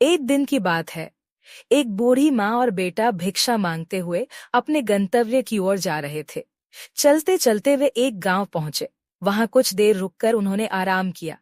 एक दिन की बात है। एक बूढ़ी माँ और बेटा भिक्षा मांगते हुए अपने गंतव्य की ओर जा रहे थे। चलते चलते वे एक गांव पहुंचे। वहां कुछ देर रुककर उन्होंने आराम किया।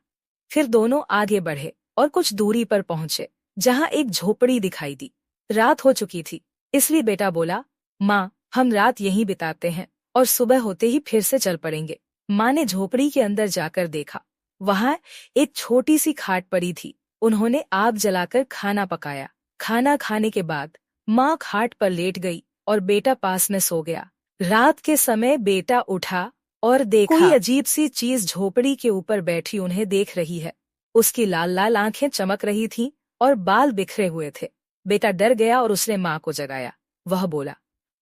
फिर दोनों आगे बढ़े और कुछ दूरी पर पहुंचे, जहां एक झोपड़ी दिखाई दी। रात हो चुकी थी, इसलिए बेटा बोला, माँ, हम रात यहीं बिताते हैं और सुबह होते ही फिर से चल पड़ेंगे। माँ ने झोपड़ी के अंदर जाकर देखा। वहां एक छोटी सी खाट पड़ी थी। उन्होंने आग जलाकर खाना पकाया। खाना खाने के बाद माँ खाट पर लेट गई और बेटा पास में सो गया। रात के समय बेटा उठा और देखा कोई अजीब सी चीज झोपड़ी के ऊपर बैठी उन्हें देख रही है। उसकी लाल लाल आंखें चमक रही थीं और बाल बिखरे हुए थे। बेटा डर गया और उसने माँ को जगाया। वह बोला,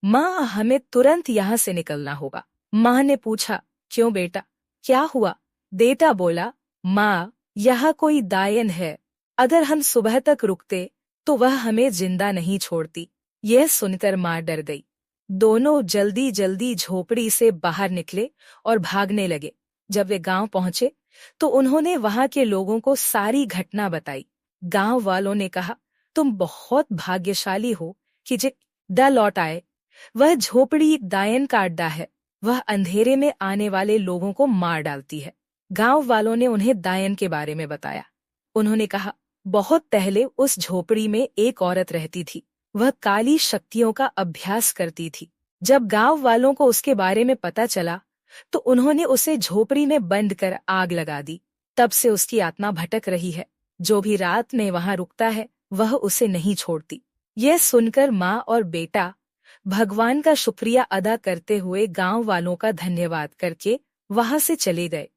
माँ, हमें तुरंत यहाँ से निकलना होगा। माँ ने पूछा, क्यों बेटा, क्या हुआ? बेटा बोला, माँ, यहाँ कोई डायन है। अगर हम सुबह तक रुकते तो वह हमें जिंदा नहीं छोड़ती। यह सुनकर माँ डर गई। दोनों जल्दी जल्दी झोपड़ी से बाहर निकले और भागने लगे। जब वे गांव पहुंचे तो उन्होंने वहां के लोगों को सारी घटना बताई। गांव वालों ने कहा, तुम बहुत भाग्यशाली हो कि जिंदा लौट आए। वह झोपड़ी एक डायन का अड्डा है। वह अंधेरे में आने वाले लोगों को मार डालती है। गांव वालों ने उन्हें डायन के बारे में बताया। उन्होंने कहा, बहुत पहले उस झोपड़ी में एक औरत रहती थी। वह काली शक्तियों का अभ्यास करती थी। जब गांव वालों को उसके बारे में पता चला तो उन्होंने उसे झोपड़ी में बंद कर आग लगा दी। तब से उसकी आत्मा भटक रही है। जो भी रात में वहां रुकता है वह उसे नहीं छोड़ती। यह सुनकर माँ और बेटा भगवान का शुक्रिया अदा करते हुए गांव वालों का धन्यवाद करके वहां से चले गए।